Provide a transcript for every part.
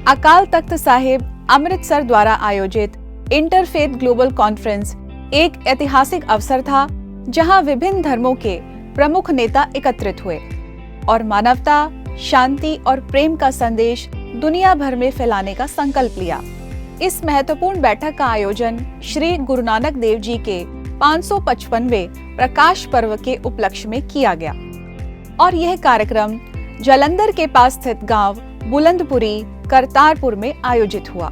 अकाल तख्त साहिब अमृतसर द्वारा आयोजित interfaith global conference एक ऐतिहासिक अवसर था, जहां विभिन्न धर्मों के प्रमुख नेता एकत्रित हुए और मानवता, शांति और प्रेम का संदेश दुनिया भर में फैलाने का संकल्प लिया। इस महत्वपूर्ण बैठक का आयोजन श्री गुरु नानक देव जी के 555वें प्रकाश पर्व के उपलक्ष्य में किया गया और यह कार्यक्रम जालंधर के पास स्थित गांव बुलंदपुरी, करतारपुर में आयोजित हुआ।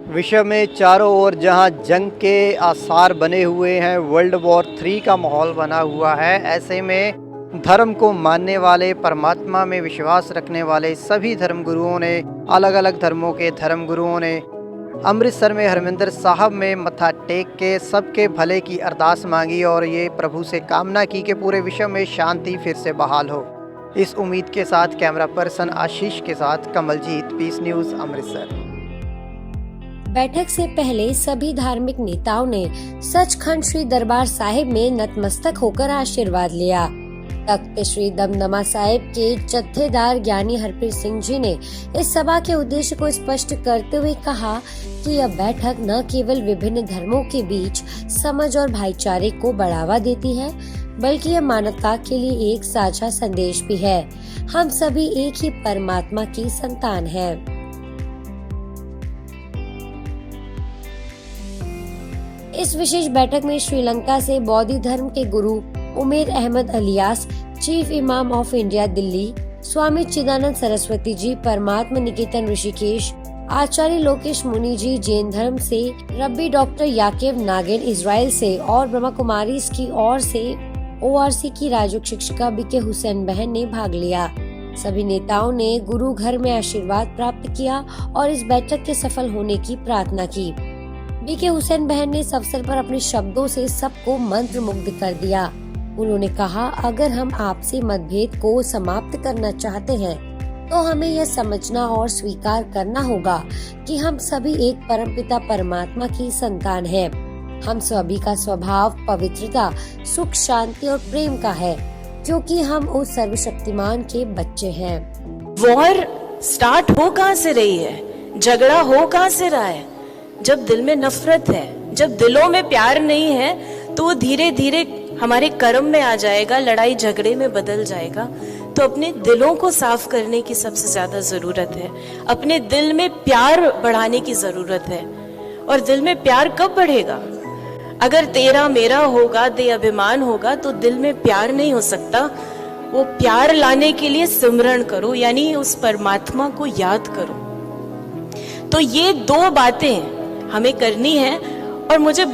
विश्व में चारों ओर जहां जंग के आसार बने हुए हैं, वर्ल्ड वॉर 3 का माहौल बना हुआ है, ऐसे में धर्म को मानने वाले, परमात्मा में विश्वास रखने वाले सभी धर्मगुरुओं ने, अलग अलग धर्मों के धर्मगुरुओं ने अमृतसर में हरमिंदर साहब में मत्था टेक के सबके भले की अरदास मांगी और ये प्रभु से कामना की कि पूरे विश्व में शांति फिर से बहाल हो। इस उम्मीद के साथ कैमरा पर्सन आशीष के साथ कमलजीत, पीस न्यूज़, अमृतसर। बैठक से पहले सभी धार्मिक नेताओं ने सचखंड श्री दरबार साहिब में नतमस्तक होकर आशीर्वाद लिया। तख्त श्री दमदमा साहिब के जत्थेदार ज्ञानी हरप्रीत सिंह जी ने इस सभा के उद्देश्य को स्पष्ट करते हुए कहा कि यह बैठक न केवल विभिन्न धर्मों के बीच समझ और भाईचारे को बढ़ावा देती है, बल्कि यह मानवता के लिए एक साझा संदेश भी है। हम सभी एक ही परमात्मा की संतान हैं। इस विशेष बैठक में श्रीलंका से बौद्ध धर्म के गुरु उमेर अहमद अलियास, चीफ इमाम ऑफ इंडिया दिल्ली, स्वामी चिदानंद सरस्वती जी, परमात्मा निकेतन ऋषिकेश, आचार्य लोकेश मुनि जी जैन धर्म से, रब्बी डॉक्टर याकेब नागेन इजराइल से और ब्रह्मा कुमारी की ओर से ORC की राजयोग शिक्षिका बीके हुसैन बहन ने भाग लिया। सभी नेताओं ने गुरु घर में आशीर्वाद प्राप्त किया और इस बैठक के सफल होने की प्रार्थना की। बीके हुसैन बहन ने इस अवसर पर अपने शब्दों से सबको मंत्र मुग्ध कर दिया। उन्होंने कहा, अगर हम आपसी मतभेद को समाप्त करना चाहते हैं तो हमें यह समझना और स्वीकार करना होगा कि हम सभी एक परमपिता परमात्मा की संतान हैं। हम सभी का स्वभाव पवित्रता, सुख, शांति और प्रेम का है, क्योंकि हम उस सर्वशक्तिमान के बच्चे हैं। वॉर स्टार्ट हो कहाँ से रही है, झगड़ा हो कहाँ से रहा है? जब दिल में नफरत है, जब दिलों में प्यार नहीं है, तो वो धीरे धीरे हमारे कर्म में आ जाएगा, लड़ाई झगड़े में बदल जाएगा। तो अपने दिलों को साफ करने की सबसे ज्यादा जरूरत है। अपने दिल में प्यार बढ़ाने की जरूरत है। और दिल में प्यार कब बढ़ेगा? अगर तेरा मेरा होगा, दे अभिमान होगा, तो दिल में प्यार नहीं हो सकता। वो प्यार लाने के लिए सिमरन करो, यानी उस परमात्मा को याद करो। तो ये 2 बातें हमें करनी है और मुझे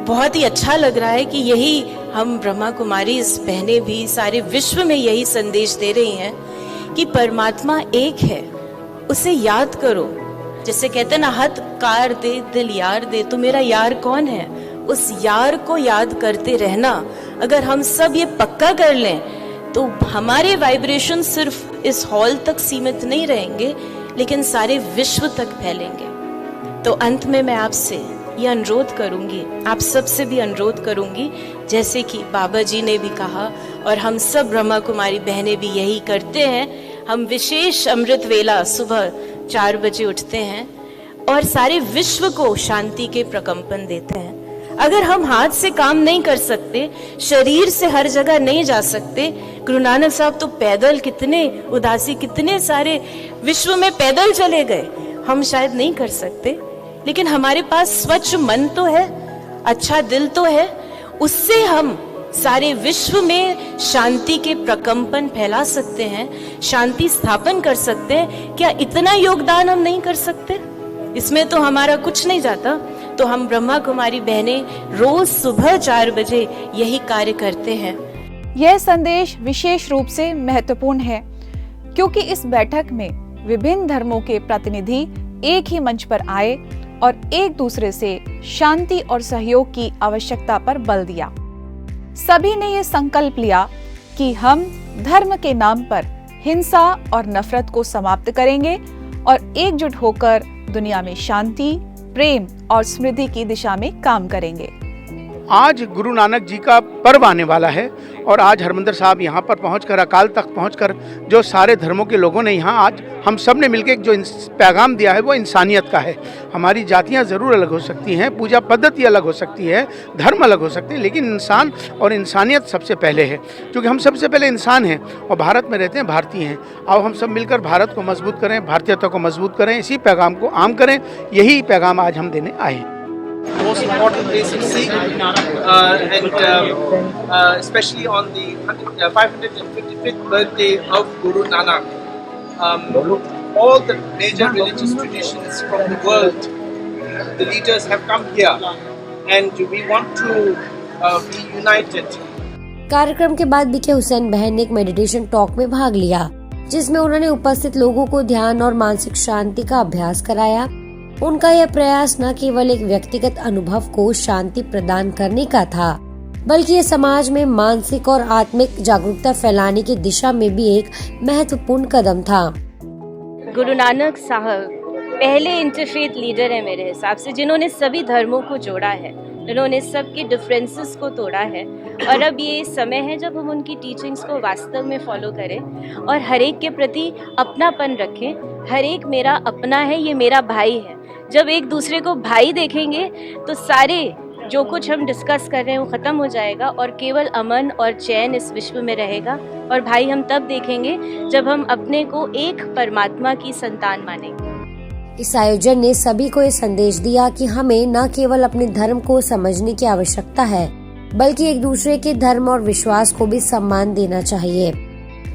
बहुत ही अच्छा लग रहा है कि यही हम ब्रह्मा कुमारी इस बहने भी सारे विश्व में यही संदेश दे रही हैं कि परमात्मा एक है, उसे याद करो। जैसे कहते हैं ना, हाथ कार दे दिल यार दे, तो मेरा यार कौन है? उस यार को याद करते रहना। अगर हम सब ये पक्का कर लें तो हमारे वाइब्रेशन सिर्फ इस हॉल तक सीमित नहीं रहेंगे, लेकिन सारे विश्व तक फैलेंगे। तो अंत में मैं आपसे ये अनुरोध करूंगी, आप सबसे भी अनुरोध करूंगी, जैसे कि बाबा जी ने भी कहा और हम सब ब्रह्मा कुमारी बहनें भी यही करते हैं। हम विशेष अमृत वेला सुबह 4 बजे उठते हैं और सारे विश्व को शांति के प्रकंपन देते हैं। अगर हम हाथ से काम नहीं कर सकते, शरीर से हर जगह नहीं जा सकते, गुरु नानक साहब तो पैदल कितने उदासी, कितने सारे विश्व में पैदल चले गए, हम शायद नहीं कर सकते, लेकिन हमारे पास स्वच्छ मन तो है, अच्छा दिल तो है, उससे हम सारे विश्व में शांति के प्रकंपन फैला सकते हैं, शांति स्थापन कर सकते हैं। क्या इतना योगदान हम नहीं कर सकते? इसमें तो हमारा कुछ नहीं जाता। तो हम ब्रह्मा कुमारी बहनें रोज सुबह 4 बजे यही कार्य करते हैं। यह संदेश विशेष रूप से महत्वपूर्ण है क्योंकि इस बैठक में विभिन्न धर्मों के प्रतिनिधि एक ही मंच पर आए और एक दूसरे से शांति और सहयोग की आवश्यकता पर बल दिया। सभी ने ये संकल्प लिया कि हम धर्म के नाम पर हिंसा और नफरत को समाप्त करेंगे और एकजुट होकर दुनिया में शांति, प्रेम और समृद्धि की दिशा में काम करेंगे। आज गुरु नानक जी का पर्व आने वाला है और आज हरमंदिर साहब यहाँ पर पहुँचकर, अकाल तख्त पहुँचकर जो सारे धर्मों के लोगों ने यहाँ आज हम सब ने मिलकर जो पैगाम दिया है वो इंसानियत का है। हमारी जातियाँ ज़रूर अलग हो सकती हैं, पूजा पद्धति अलग हो सकती है, धर्म अलग हो सकते हैं, लेकिन इंसान और इंसानियत सबसे पहले है, क्योंकि हम सबसे पहले इंसान हैं और भारत में रहते हैं, भारतीय हैं। आओ हम सब मिलकर भारत को मजबूत करें, भारतीयता को मजबूत करें, इसी पैगाम को आम करें। यही पैगाम आज हम देने आए हैं। Most important place in Sikh, especially on the 555th birthday of Guru Nanak. All the major religious traditions from the world, the leaders have come here, and we want to be united. कार्यक्रम के बाद BK Hussain बहन ने एक meditation talk में भाग लिया, जिसमें उन्होंने उपस्थित लोगों को ध्यान और मानसिक शांति का अभ्यास कराया। उनका यह प्रयास न केवल एक व्यक्तिगत अनुभव को शांति प्रदान करने का था, बल्कि ये समाज में मानसिक और आत्मिक जागरूकता फैलाने की दिशा में भी एक महत्वपूर्ण कदम था। गुरु नानक साहब पहले इंटरफेथ लीडर है मेरे हिसाब से, जिन्होंने सभी धर्मों को जोड़ा है, जिन्होंने सबके डिफरेंसेस को तोड़ा है। और अब ये समय है जब हम उनकी टीचिंग्स को वास्तव में फॉलो करें और हर एक के प्रति अपनापन रखें। हर एक मेरा अपना है, ये मेरा भाई है। जब एक दूसरे को भाई देखेंगे तो सारे जो कुछ हम डिस्कस कर रहे हैं वो ख़त्म हो जाएगा और केवल अमन और चैन इस विश्व में रहेगा। और भाई हम तब देखेंगे जब हम अपने को एक परमात्मा की संतान मानेंगे। इस आयोजन ने सभी को ये संदेश दिया कि हमें न केवल अपने धर्म को समझने की आवश्यकता है, बल्कि एक दूसरे के धर्म और विश्वास को भी सम्मान देना चाहिए।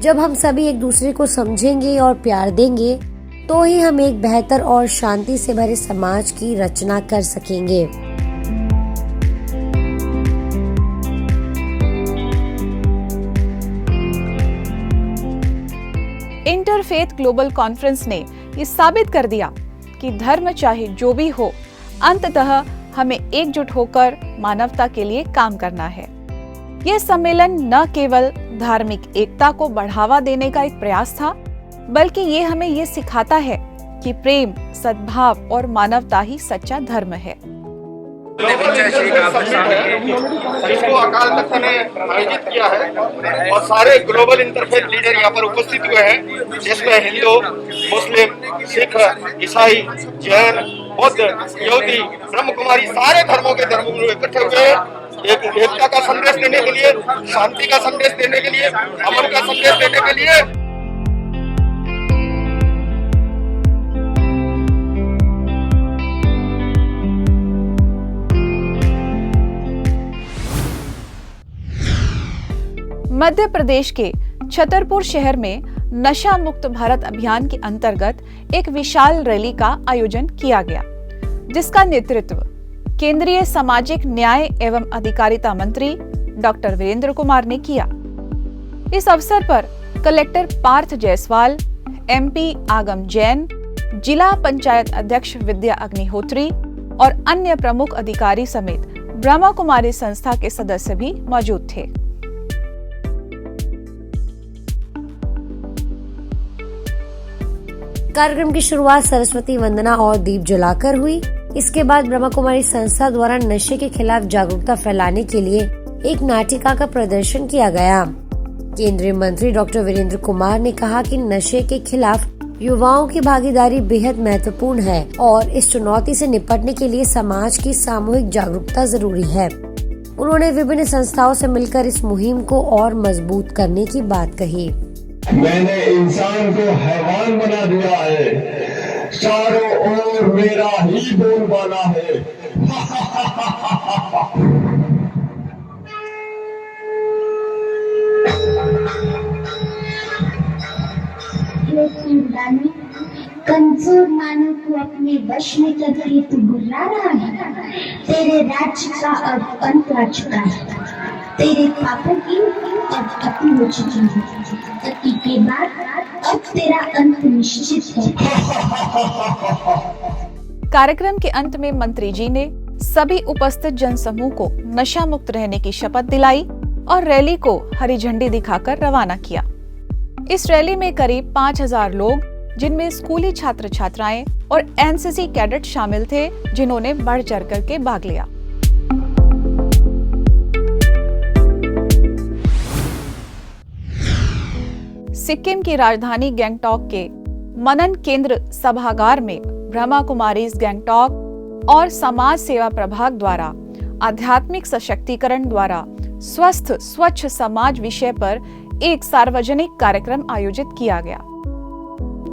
जब हम सभी एक दूसरे को समझेंगे और प्यार देंगे, तो ही हम एक बेहतर और शांति से भरे समाज की रचना कर सकेंगे। इंटरफेथ ग्लोबल कॉन्फ्रेंस ने ये साबित कर दिया कि धर्म चाहे जो भी हो, अंततः हमें एकजुट होकर मानवता के लिए काम करना है। यह सम्मेलन न केवल धार्मिक एकता को बढ़ावा देने का एक प्रयास था, बल्कि ये हमें ये सिखाता है कि प्रेम, सद्भाव और मानवता ही सच्चा धर्म है। इसको अकाल तख्त ने आयोजित किया है और सारे ग्लोबल इंटरफेथ लीडर यहाँ पर उपस्थित हुए हैं, जिसमें हिंदू, मुस्लिम, सिख, ईसाई, जैन, बौद्ध, यहूदी, ब्रह्म कुमारी, सारे धर्मों के धर्मगुरु इकट्ठे हुए हैं एक एकता का संदेश देने के लिए, शांति का संदेश देने के लिए, अमन का संदेश देने के लिए। मध्य प्रदेश के छतरपुर शहर में नशा मुक्त भारत अभियान के अंतर्गत एक विशाल रैली का आयोजन किया गया, जिसका नेतृत्व केंद्रीय सामाजिक न्याय एवं अधिकारिता मंत्री डॉक्टर वीरेंद्र कुमार ने किया। इस अवसर पर कलेक्टर पार्थ जायसवाल, एमपी आगम जैन, जिला पंचायत अध्यक्ष विद्या अग्निहोत्री और अन्य प्रमुख अधिकारी समेत ब्रह्मा कुमारी संस्था के सदस्य भी मौजूद थे। कार्यक्रम की शुरुआत सरस्वती वंदना और दीप जलाकर हुई। इसके बाद ब्रह्मा कुमारी संस्था द्वारा नशे के खिलाफ जागरूकता फैलाने के लिए एक नाटिका का प्रदर्शन किया गया। केंद्रीय मंत्री डॉक्टर वीरेंद्र कुमार ने कहा कि नशे के खिलाफ युवाओं की भागीदारी बेहद महत्वपूर्ण है और इस चुनौती से निपटने के लिए समाज की सामूहिक जागरूकता जरूरी है। उन्होंने विभिन्न संस्थाओं से मिलकर इस मुहिम को और मजबूत करने की बात कही। मैंने इंसान को हैवान बना दिया है, चारों ओर मेरा ही बोलबाला है। कमजोर मानव को अपने वश में करके तू बुला रहा है। तेरे राज्य का अब अंत आ चुका है। तेरे पापों की अब खत्म हो चुकी है। कत्ती के बाद अब तेरा अंत निश्चित है। कार्यक्रम के अंत में मंत्री जी ने सभी उपस्थित जनसमूह को नशा मुक्त रहने की शपथ दिलाई और रैली को हरी झंडी दिखाकर रवाना किया। इस रैली में करीब 5000 लोग, जिनमें स्कूली छात्र छात्राएं और एनसीसी कैडेट शामिल थे, जिन्होंने बढ़ चढ़ करके भाग लिया। सिक्किम की राजधानी गैंगटॉक के मनन केंद्र सभागार में ब्रह्मा कुमारीज गैंगटॉक और समाज सेवा प्रभाग द्वारा आध्यात्मिक सशक्तिकरण द्वारा स्वस्थ स्वच्छ समाज विषय पर एक सार्वजनिक कार्यक्रम आयोजित किया गया।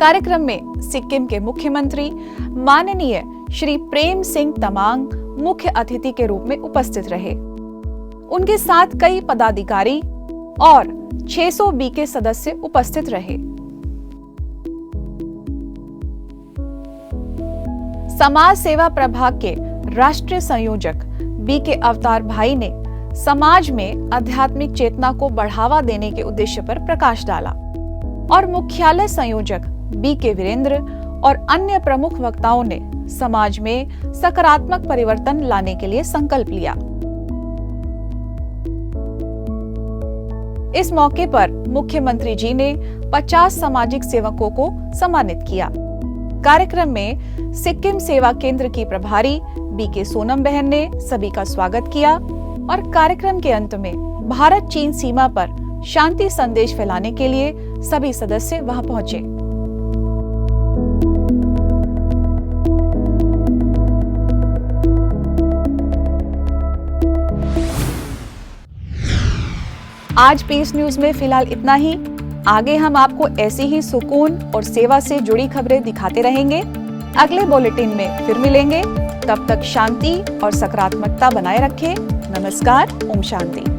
कार्यक्रम में सिक्किम के मुख्यमंत्री माननीय श्री प्रेम सिंह तमांग मुख्य अतिथि के रूप में उपस्थित रहे। उनके साथ कई पदाधिकारी और 600 बी के सदस्य उपस्थित रहे। समाज सेवा प्रभाग के राष्ट्रीय संयोजक बी के अवतार भाई ने समाज में आध्यात्मिक चेतना को बढ़ावा देने के उद्देश्य पर प्रकाश डाला और मुख्यालय संयोजक बी के वीरेंद्र और अन्य प्रमुख वक्ताओं ने समाज में सकारात्मक परिवर्तन लाने के लिए संकल्प लिया। इस मौके पर मुख्यमंत्री जी ने 50 सामाजिक सेवकों को सम्मानित किया। कार्यक्रम में सिक्किम सेवा केंद्र की प्रभारी बी के सोनम बहन ने सभी का स्वागत किया और कार्यक्रम के अंत में भारत चीन सीमा पर शांति संदेश फैलाने के लिए सभी सदस्य वहां पहुंचे। आज पीस न्यूज में फिलहाल इतना ही। आगे हम आपको ऐसी ही सुकून और सेवा से जुड़ी खबरें दिखाते रहेंगे। अगले बुलेटिन में फिर मिलेंगे। तब तक शांति और सकारात्मकता बनाए रखें। नमस्कार। ओम शांति।